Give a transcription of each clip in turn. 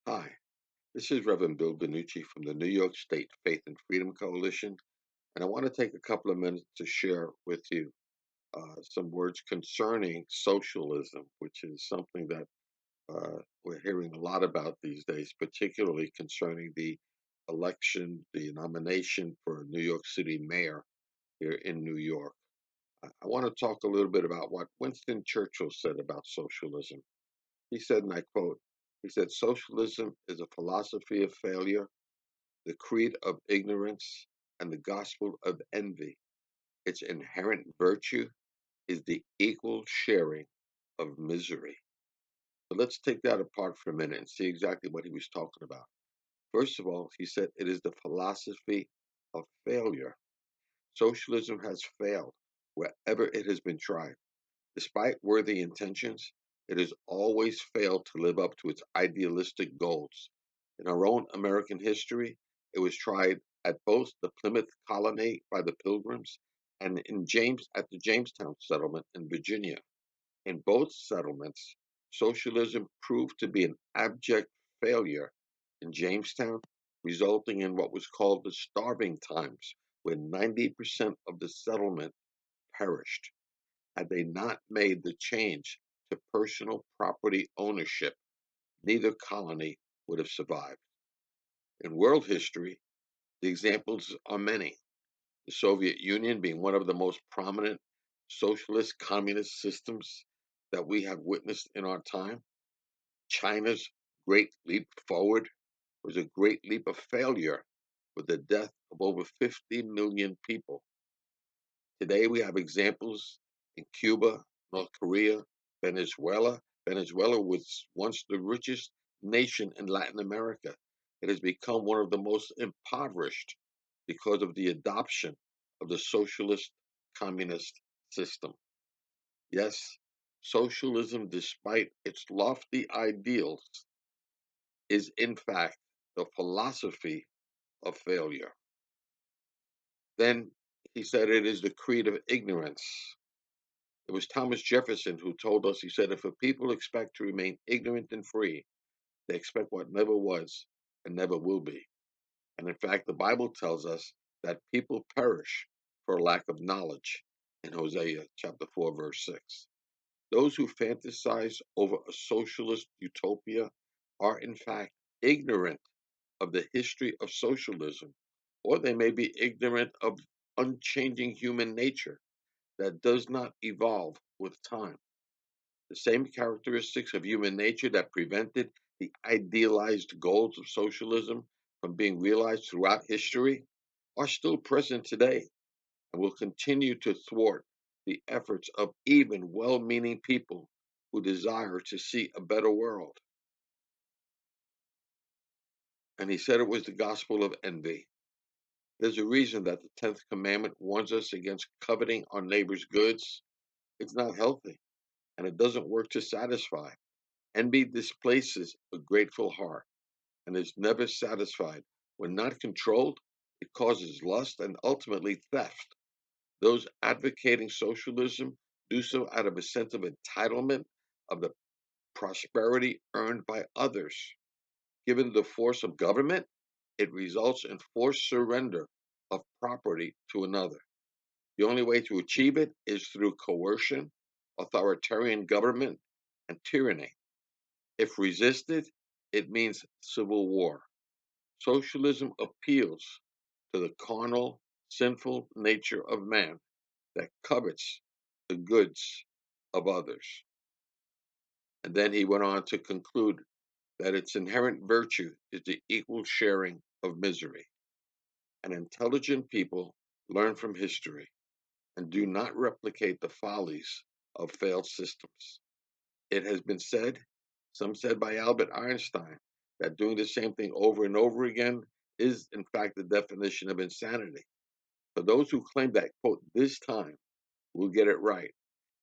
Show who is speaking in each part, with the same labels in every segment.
Speaker 1: Hi, this is Reverend Bill Banuchi from the New York State Faith and Freedom Coalition, and I want to take a couple of minutes to share with you some words concerning socialism, which is something that we're hearing a lot about these days, particularly concerning the election, the nomination for New York City mayor here in New York. I want to talk a little bit about what Winston Churchill said about socialism. He said, and I quote, he said, "Socialism is a philosophy of failure, the creed of ignorance, and the gospel of envy. Its inherent virtue is the equal sharing of misery." So let's take that apart for a minute and see exactly what he was talking about. First of all, he said it is the philosophy of failure. Socialism has failed wherever it has been tried. Despite worthy intentions, it has always failed to live up to its idealistic goals. In our own American history, it was tried at both the Plymouth colony by the Pilgrims and at the Jamestown settlement in Virginia. In both settlements, socialism proved to be an abject failure. In Jamestown, resulting in what was called the starving times, when 90% of the settlement perished. Had they not made the change to personal property ownership, neither colony would have survived. In world history, the examples are many. The Soviet Union being one of the most prominent socialist communist systems that we have witnessed in our time. China's great leap forward was a great leap of failure with the death of over 50 million people. Today we have examples in Cuba, North Korea, Venezuela. Venezuela was once the richest nation in Latin America. It has become one of the most impoverished because of the adoption of the socialist communist system. Yes, socialism, despite its lofty ideals, is in fact the philosophy of failure. Then he said it is the creed of ignorance. It was Thomas Jefferson who told us, he said, if a people expect to remain ignorant and free, they expect what never was and never will be. And in fact, the Bible tells us that people perish for lack of knowledge in Hosea chapter 4, verse 6. Those who fantasize over a socialist utopia are in fact ignorant of the history of socialism, or they may be ignorant of unchanging human nature that does not evolve with time. The same characteristics of human nature that prevented the idealized goals of socialism from being realized throughout history are still present today and will continue to thwart the efforts of even well meaning people who desire to see a better world. And he said it was the gospel of envy. There's a reason that the 10th commandment warns us against coveting our neighbor's goods. It's not healthy and it doesn't work to satisfy. Envy displaces a grateful heart and is never satisfied. When not controlled, it causes lust and ultimately theft. Those advocating socialism do so out of a sense of entitlement of the prosperity earned by others. Given the force of government, it results in forced surrender of property to another. The only way to achieve it is through coercion, authoritarian government, and tyranny. If resisted, it means civil war. Socialism appeals to the carnal, sinful nature of man that covets the goods of others. And then he went on to conclude that its inherent virtue is the equal sharing of misery. And intelligent people learn from history and do not replicate the follies of failed systems. It has been said, some said by Albert Einstein, that doing the same thing over and over again is, in fact, the definition of insanity. For those who claim that, quote, this time we'll get it right,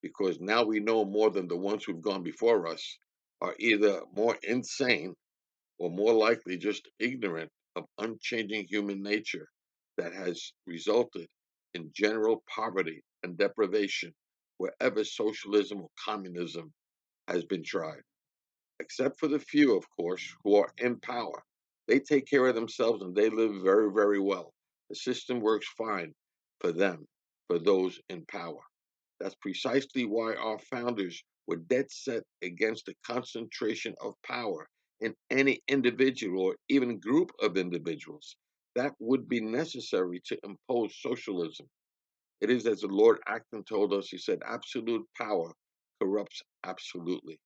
Speaker 1: because now we know more than the ones who've gone before us, are either more insane or more likely just ignorant of unchanging human nature that has resulted in general poverty and deprivation wherever socialism or communism has been tried. except for the few, of course, who are in power. They take care of themselves and they live very, very well. The system works fine for them, for those in power. That's precisely why our founders were dead set against the concentration of power in any individual or even group of individuals that would be necessary to impose socialism. It is as the Lord Acton told us, he said, absolute power corrupts absolutely.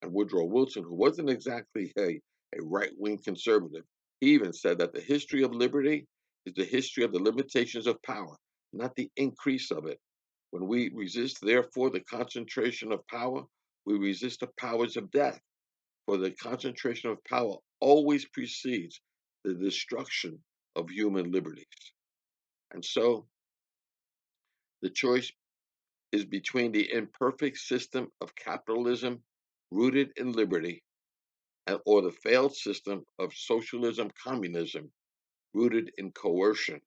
Speaker 1: And Woodrow Wilson, who wasn't exactly a right wing conservative, he even said that the history of liberty is the history of the limitations of power, not the increase of it. When we resist, therefore, the concentration of power, we resist the powers of death, for the concentration of power always precedes the destruction of human liberties. And so the choice is between the imperfect system of capitalism rooted in liberty or the failed system of socialism communism rooted in coercion.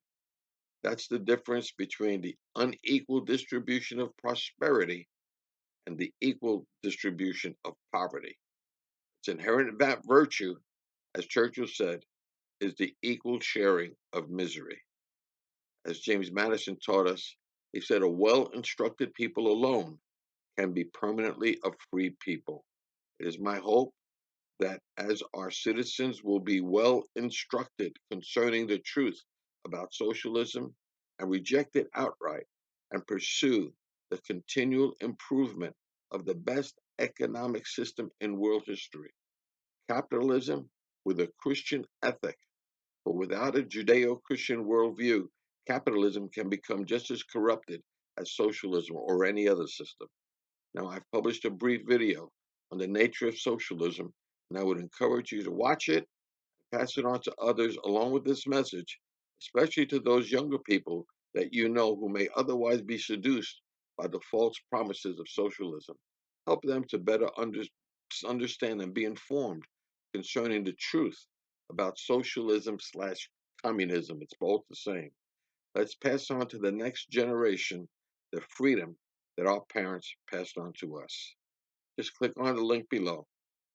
Speaker 1: That's the difference between the unequal distribution of prosperity and the equal distribution of poverty. It's inherent in that virtue, as Churchill said, is the equal sharing of misery. As James Madison taught us, he said, a well instructed people alone can be permanently a free people. It is my hope that as our citizens will be well instructed concerning the truth about socialism and reject it outright and pursue the continual improvement of the best economic system in world history, capitalism with a Christian ethic. But without a Judeo Christian worldview, capitalism can become just as corrupted as socialism or any other system. Now, I've published a brief video on the nature of socialism, and I would encourage you to watch it, pass it on to others along with this message, especially to those younger people that you know who may otherwise be seduced by the false promises of socialism. Help them to better understand and be informed concerning the truth about socialism slash communism. It's both the same. Let's pass on to the next generation the freedom that our parents passed on to us. Just click on the link below.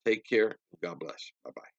Speaker 1: Take care. God bless. Bye bye.